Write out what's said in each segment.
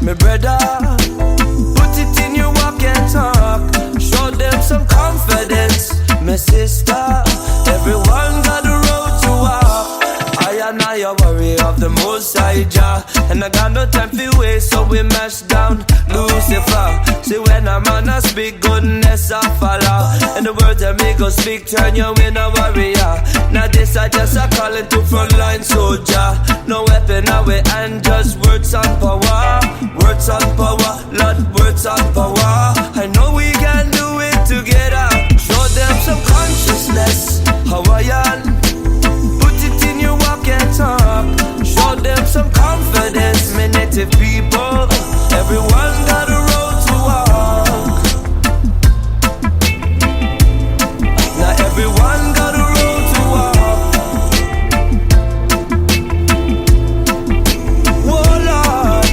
my brother. Put it in your walk and talk. Show them some confidence, my sister. Everyone got a road to walk. I and I a warrior of the Most High Jah, and I got no time for waste, so we mash down Lucifer. See when a man a speak, goodness I follow, and the words that me go speak turn you in a warrior. Now this I just a calling to frontline soldier. No weapon away and just words on power. Words on power, Lord, words on power. I know we can do it together. Show them some consciousness, Hawaiian. Put it in your walk and talk. Show them some confidence, my native people. Everyone got a road to walk. Now everyone got a road to walk. Whoa, Lord.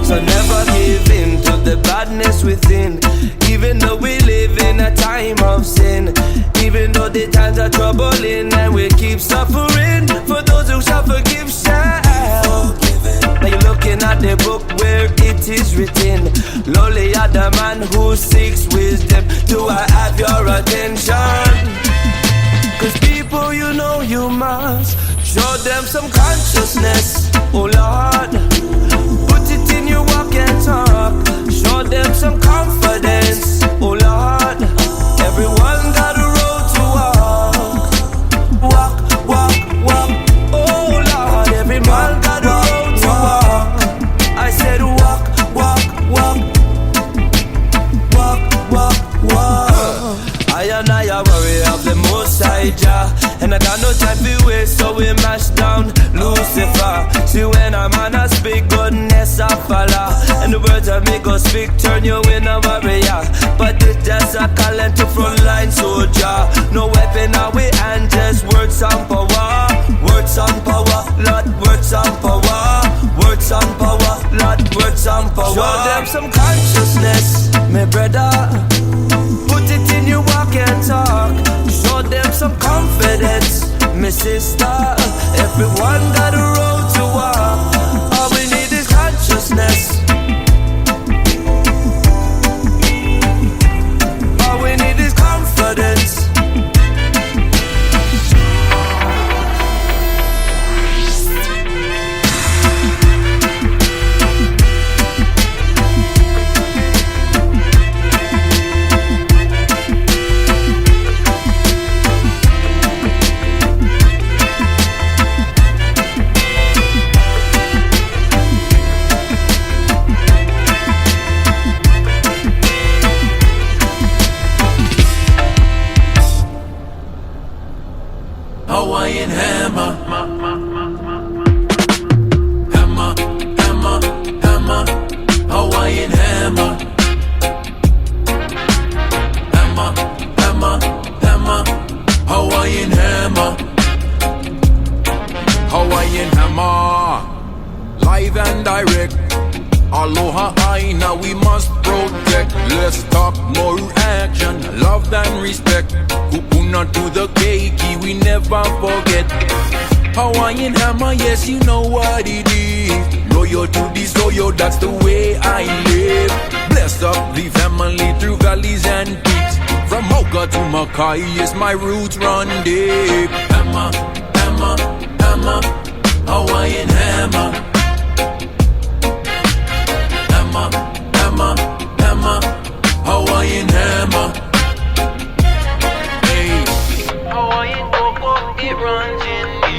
So never give in to the badness within. Even though we live in a time of sin, even though the times are troubling and we keep suffering, for those who shall forgive shall. Now you're looking at the book where it is written, lowly are the man who seeks wisdom. Do I have your attention? Cause people, you know you must show them some consciousness, oh Lord. Put it in your walk and talk. Show them some confidence, oh Lord. Everyone got a road to walk. Walk, walk, walk, oh Lord. Every man got a road to walk. I said walk, walk, walk. Walk, walk, walk. I and I a warrior of the Most High Jah, and I got no time for waste, so we mash down Lucifer. See when a man a speak, goodness I follow, and the words of me go speak turn you in a warrior. But it's just a calling to frontline soldier. No weapon away and just words on power. Words on power, Lord, words on power. Words on power, Lord, words on power. Show them some consciousness, my brother. Put it in your walk and talk. Show them some confidence, my sister. Everyone got a road to walk. All we need is consciousness. All we need is confidence. Hawaiian hammer, hammer, hammer, hammer, Hawaiian hammer, hammer, hammer, hammer, Hawaiian hammer, Hawaiian hammer, live and direct. Aloha Aina, we must protect. Let's talk more action, love and respect. Kupuna to the keiki, we never forget. Hawaiian hammer, yes, you know what it is. Loyal to the soil, that's the way I live. Bless up the family through valleys and peaks. From Mocha to Makai, yes, my roots run deep. Hammer, hammer, hammer, Hawaiian hammer. Hammer, hammer, Hawaiian hammer. Hey, Hawaiian cocoa, it runs in me.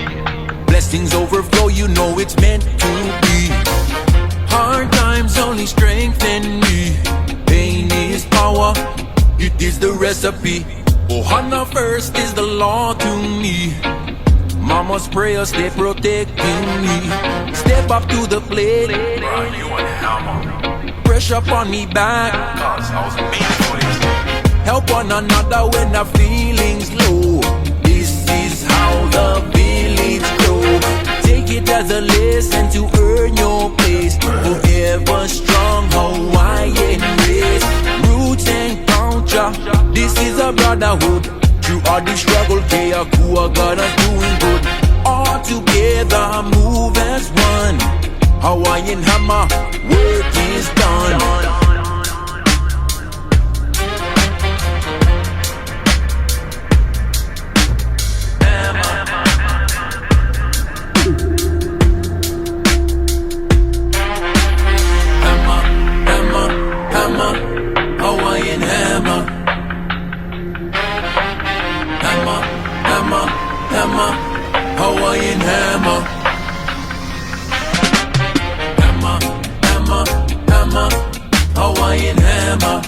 Blessings overflow, you know it's meant to be. Hard times only strengthen me. Pain is power, it is the recipe. Ohana first is the law to me. Mama's prayers, they protecting me. Step up to the plate. Bro, you a hammer. Pressure upon me back, cause I was made for this. help one another when the feeling's low. This is how the village grows. Take it as a lesson to earn your place. Forever strong Hawaiian race. Roots and culture, this is a brotherhood. Through all the struggle, Keakua got us doing good. All together move as one. Hawaiian hammer, work is done. Hammer, hammer, hammer, Hawaiian hammer. Hammer, hammer, hammer, Hawaiian hammer. Hammer, hammer, hammer, Hawaiian hammer.